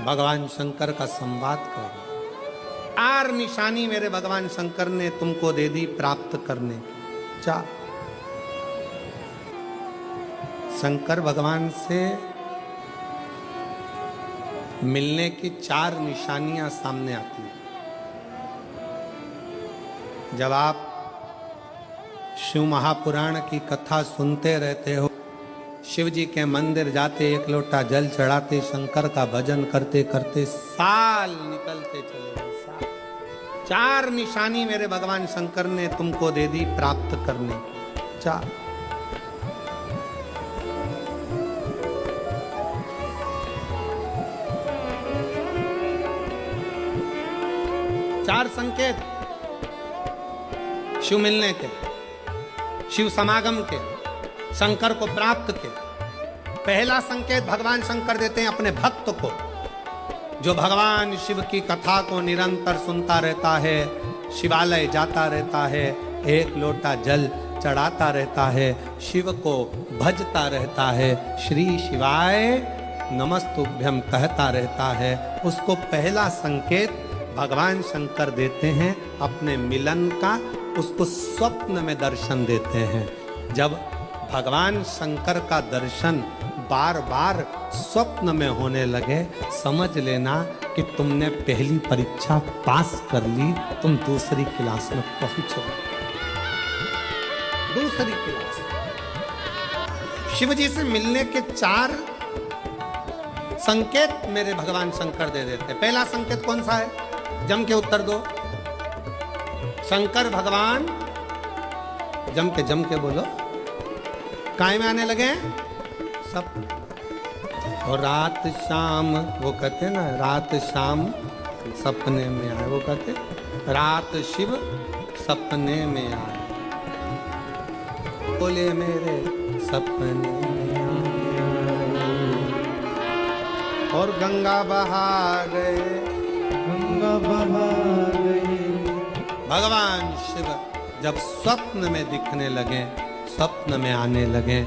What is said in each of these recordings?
भगवान शंकर का संवाद कर रहे। 4 निशानी मेरे भगवान शंकर ने तुमको दे दी प्राप्त करने की। 4 शंकर भगवान से मिलने की 4 निशानियां सामने आती हैं। जब आप शिव महापुराण की कथा सुनते रहते हो, शिव जी के मंदिर जाते, 1 लोटा जल चढ़ाते, शंकर का भजन करते करते साल निकलते चले गए। 4 निशानी मेरे भगवान शंकर ने तुमको दे दी प्राप्त करने की। 4 संकेत शिव मिलने के, शिव समागम के, शंकर को प्राप्त के। पहला संकेत भगवान शंकर देते हैं अपने भक्त को, जो भगवान शिव की कथा को निरंतर सुनता रहता है, शिवालय जाता रहता है, 1 लोटा जल चढ़ाता रहता है, शिव को भजता रहता है, श्री शिवाय नमस्तुभ्यम कहता रहता है। उसको पहला संकेत भगवान शंकर देते हैं अपने मिलन का, उसको स्वप्न में दर्शन देते हैं। जब भगवान शंकर का दर्शन बार बार स्वप्न में होने लगे, समझ लेना कि तुमने पहली परीक्षा पास कर ली, तुम दूसरी क्लास में पहुंचो। दूसरी क्लास। शिव जी से मिलने के 4 संकेत मेरे भगवान शंकर दे देते। पहला संकेत कौन सा है? जम के उत्तर दो। शंकर भगवान जम के बोलो। काय में आने लगे? सपने। और रात शाम, वो कहते ना, रात शाम सपने में आए। वो कहते रात शिव सपने में आए, बोले मेरे सपने में आए। और गंगा बहा गए, गंगा बहा गए। भगवान शिव जब स्वप्न में दिखने लगे, स्वप्न में आने लगे,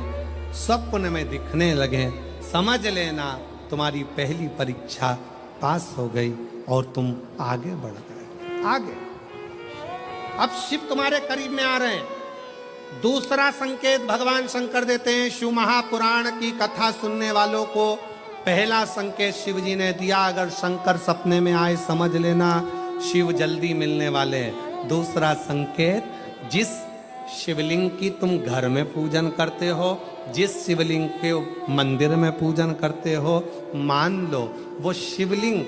स्वप्न में दिखने लगे, समझ लेना तुम्हारी पहली परीक्षा पास हो गई और तुम आगे बढ़ गए। आगे अब शिव तुम्हारे करीब में आ रहे हैं। दूसरा संकेत भगवान शंकर देते हैं शिव महापुराण की कथा सुनने वालों को। पहला संकेत शिव जी ने दिया, अगर शंकर सपने में आए समझ लेना शिव जल्दी मिलने वाले हैं। दूसरा संकेत, जिस शिवलिंग की तुम घर में पूजन करते हो, जिस शिवलिंग के मंदिर में पूजन करते हो, मान लो वो शिवलिंग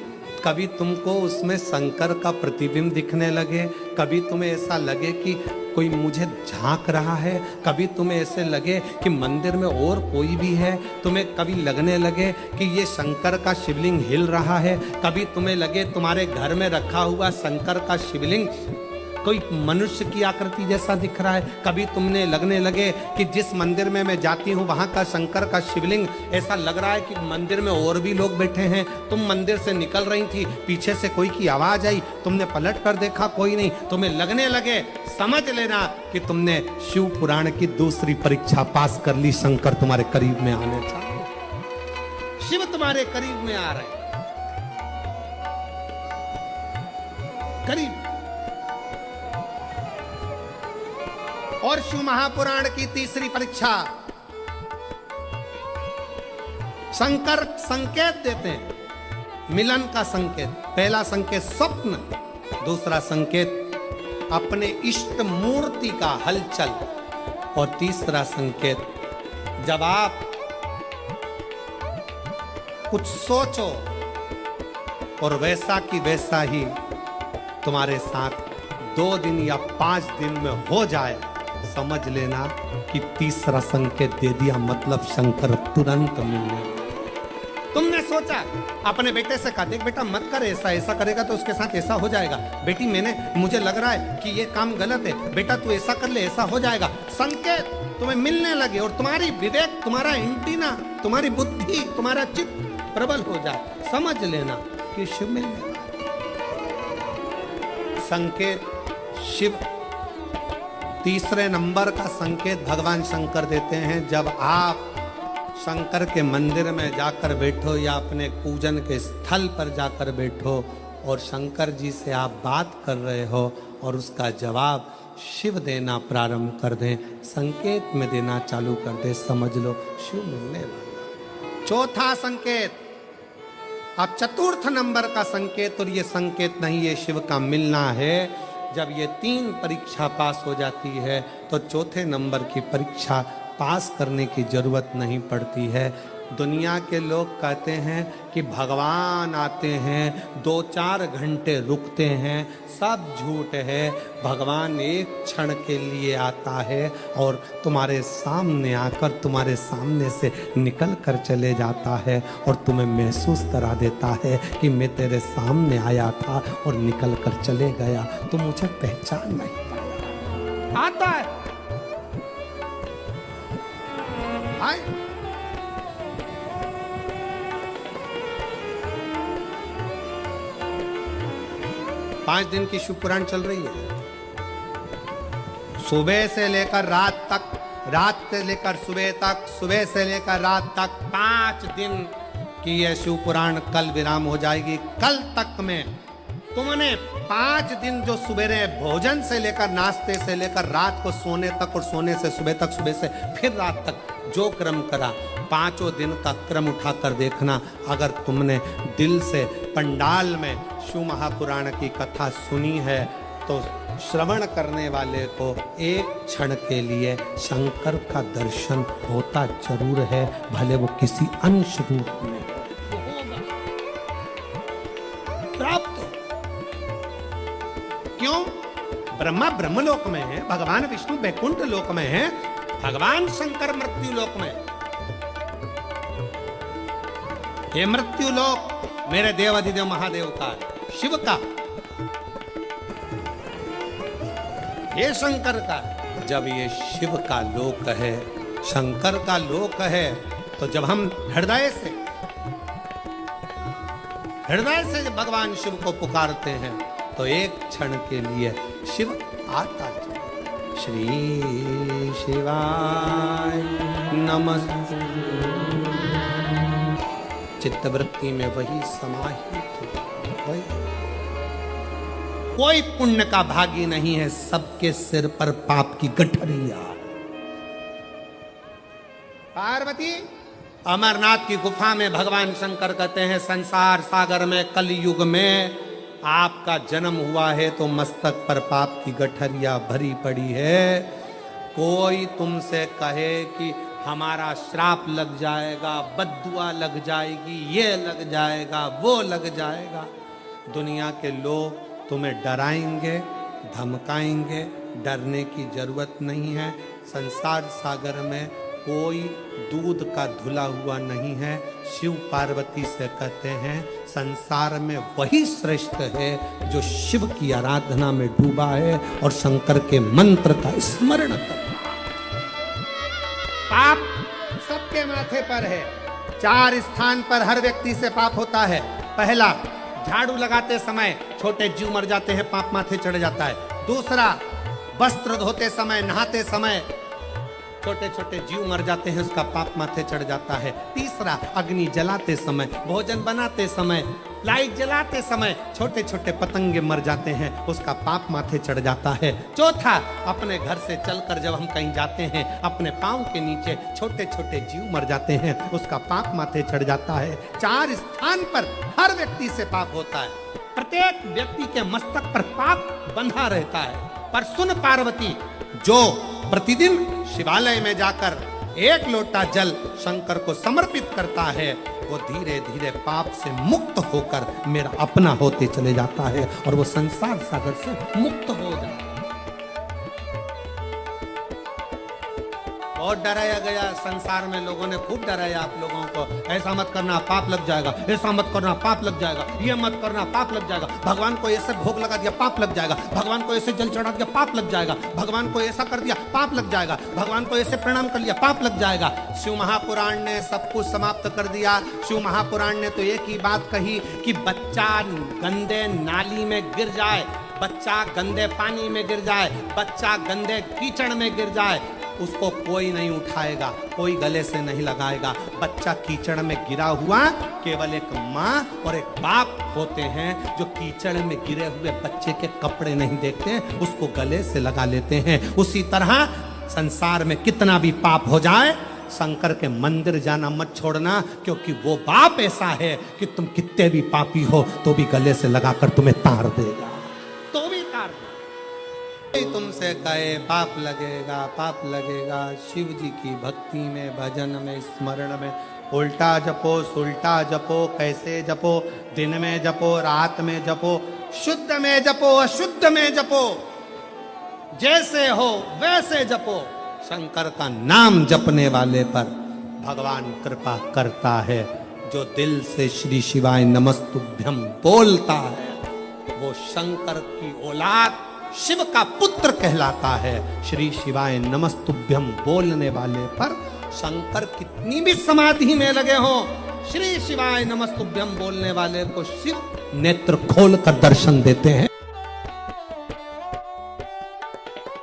कभी तुमको उसमें शंकर का प्रतिबिंब दिखने लगे, कभी तुम्हें ऐसा लगे कि कोई मुझे झांक रहा है, कभी तुम्हें ऐसे लगे कि मंदिर में और कोई भी है, तुम्हें कभी लगने लगे कि ये शंकर का शिवलिंग हिल रहा है, कभी तुम्हें लगे तुम्हारे घर में रखा हुआ शंकर का शिवलिंग कोई मनुष्य की आकृति जैसा दिख रहा है, कभी तुमने लगने लगे कि जिस मंदिर में मैं जाती हूँ वहाँ का शंकर का शिवलिंग ऐसा लग रहा है कि मंदिर में और भी लोग बैठे हैं। तुम मंदिर से निकल रही थी, पीछे से कोई की आवाज आई, तुमने पलट कर देखा कोई नहीं, तुम्हें लगने लगे, समझ लेना कि तुमने शिव पुराण की दूसरी परीक्षा पास कर ली। शंकर तुम्हारे करीब में आने चाहिए, शिव तुम्हारे करीब में आ रहे, करीब। और शिव महापुराण की तीसरी परीक्षा, शंकर संकेत देते हैं मिलन का संकेत। पहला संकेत स्वप्न, दूसरा संकेत अपने इष्ट मूर्ति का हलचल, और तीसरा संकेत जब आप कुछ सोचो और वैसा की वैसा ही तुम्हारे साथ 2 दिन या 5 दिन में हो जाए, समझ लेना कि तीसरा संकेत दे दिया, मतलब शंकर तुरंत मिलने। तुमने सोचा, अपने बेटे से कहा, देख बेटा मत कर ऐसा, ऐसा करेगा तो उसके साथ ऐसा हो जाएगा। बेटी मुझे लग रहा है कि ये काम गलत है, बेटा तू ऐसा कर ले, ऐसा हो जाएगा। संकेत तुम्हें मिलने लगे और तुम्हारी विवेक, तुम्हारा एंटीना, तुम्हारी बुद्धि, तुम्हारा चित्त प्रबल हो जाए, समझ लेना कि शिव मिलने वाला। संकेत शिव। तीसरे नंबर का संकेत भगवान शंकर देते हैं, जब आप शंकर के मंदिर में जाकर बैठो या अपने पूजन के स्थल पर जाकर बैठो और शंकर जी से आप बात कर रहे हो और उसका जवाब शिव देना प्रारंभ कर दें, संकेत में देना चालू कर दे, समझ लो शिव मिलने वाला। चौथा संकेत, अब चतुर्थ नंबर का संकेत, और ये संकेत नहीं, ये शिव का मिलना है। जब ये 3 परीक्षा पास हो जाती है तो चौथे नंबर की परीक्षा पास करने की जरूरत नहीं पड़ती है। दुनिया के लोग कहते हैं कि भगवान आते हैं 2-4 घंटे रुकते हैं, सब झूठ है। भगवान एक क्षण के लिए आता है और तुम्हारे सामने आकर तुम्हारे सामने से निकल कर चले जाता है और तुम्हें महसूस करा देता है कि मैं तेरे सामने आया था और निकल कर चले गया, तो मुझे पहचान नहीं पाया। आता है आए। 5 दिन की शिव पुराण चल रही है, सुबह से लेकर रात तक, रात से लेकर सुबह तक, सुबह से लेकर रात तक 5 दिन की यह शिव पुराण कल विराम हो जाएगी। कल तक में तुमने 5 दिन जो सवेरे भोजन से लेकर, नाश्ते से लेकर रात को सोने तक और सोने से सुबह तक, सुबह से फिर रात तक जो क्रम करा, 5 दिन का क्रम उठाकर देखना। अगर तुमने दिल से पंडाल में शिव महापुराण की कथा सुनी है तो श्रवण करने वाले को एक क्षण के लिए शंकर का दर्शन होता जरूर है, भले वो किसी अंश रूप में प्राप्त हो। क्यों? ब्रह्मा ब्रह्मलोक में है, भगवान विष्णु बैकुंठ लोक में है, भगवान शंकर मृत्यु लोक में। ये मृत्यु लोक मेरे देवाधिदेव महादेव का है, शिव का, ये शंकर का। जब ये शिव का लोक है, शंकर का लोक है, तो जब हम हृदय से भगवान शिव को पुकारते हैं तो एक क्षण के लिए शिव आता है। श्री शिवाय नमः। चित्तवृत्ति में वही समाहित, वही। कोई पुण्य का भागी नहीं है, सबके सिर पर पाप की गठरिया। पार्वती अमरनाथ की गुफा में भगवान शंकर कहते हैं, संसार सागर में कलयुग में आपका जन्म हुआ है तो मस्तक पर पाप की गठरिया भरी पड़ी है। कोई तुमसे कहे कि हमारा श्राप लग जाएगा, बद्दुआ लग जाएगी, ये लग जाएगा, वो लग जाएगा, दुनिया के लोग तुम्हें डराएंगे, धमकाएंगे। डरने की जरूरत नहीं है। संसार सागर में कोई दूध का धुला हुआ नहीं है। शिव पार्वती से कहते हैं, संसार में वही श्रेष्ठ है जो शिव की आराधना में डूबा है और शंकर के मंत्र का स्मरण करता है। पाप सबके माथे पर है। 4 स्थान पर हर व्यक्ति से पाप होता है। पहला, झाड़ू लगाते समय छोटे जीव मर जाते हैं, पाप माथे चढ़ जाता है। दूसरा, वस्त्र धोते समय, नहाते समय छोटे छोटे जीव मर जाते हैं, उसका पाप माथे चढ़ जाता है। तीसरा, अग्नि जलाते समय, भोजन बनाते समय, लाइट जलाते समय छोटे छोटे पतंगे मर जाते हैं, उसका पाप माथे चढ़ जाता है। चौथा, अपने घर से चलकर जब हम कहीं जाते हैं, अपने पांव के नीचे छोटे छोटे जीव मर जाते हैं, उसका पाप माथे चढ़ जाता है। 4 स्थान पर हर व्यक्ति से पाप होता है। प्रत्येक व्यक्ति के मस्तक पर पाप बंधा रहता है। पर सुन पार्वती, जो प्रतिदिन शिवालय में जाकर 1 लोटा जल शंकर को समर्पित करता है, वो धीरे धीरे पाप से मुक्त होकर मेरा अपना होते चले जाता है और वो संसार सागर से मुक्त हो जाता है। बहुत डराया गया संसार में, लोगों ने खूब डराया आप लोगों को, ऐसा मत करना पाप लग जाएगा, ऐसा मत करना पाप लग जाएगा, ये मत करना पाप लग जाएगा, भगवान को ऐसे भोग लगा दिया पाप लग जाएगा, भगवान को ऐसे जल चढ़ा दिया पाप लग जाएगा, भगवान को ऐसा कर दिया पाप लग जाएगा, भगवान को ऐसे प्रणाम कर लिया पाप लग जाएगा। शिव महापुराण ने सब कुछ समाप्त कर दिया। शिव महापुराण ने तो एक ही बात कही कि बच्चा गंदे नाली में गिर जाए, बच्चा गंदे पानी में गिर जाए, बच्चा गंदे कीचड़ में गिर जाए, उसको कोई नहीं उठाएगा, कोई गले से नहीं लगाएगा। बच्चा कीचड़ में गिरा हुआ, केवल एक माँ और एक बाप होते हैं जो कीचड़ में गिरे हुए बच्चे के कपड़े नहीं देखते, उसको गले से लगा लेते हैं। उसी तरह संसार में कितना भी पाप हो जाए, शंकर के मंदिर जाना मत छोड़ना, क्योंकि वो बाप ऐसा है कि तुम कितने भी पापी हो तो भी गले से लगाकर तुम्हें तार देगा, तो भी तार देगा। तुमसे कहे पाप लगेगा, पाप लगेगा। शिव जी की भक्ति में, भजन में, स्मरण में उल्टा जपो, सुल्टा जपो, कैसे जपो, दिन में जपो, रात में जपो, शुद्ध में जपो, अशुद्ध में जपो, जैसे हो वैसे जपो। शंकर का नाम जपने वाले पर भगवान कृपा करता है। जो दिल से श्री शिवाय नमस्तुभ्यम बोलता है वो शंकर की औलाद, शिव का पुत्र कहलाता है। श्री शिवाय नमस्तुभ्यम बोलने वाले पर शंकर कितनी भी समाधि में लगे हो, श्री शिवाय नमस्तुभ्यम बोलने वाले को शिव नेत्र खोल कर दर्शन देते हैं।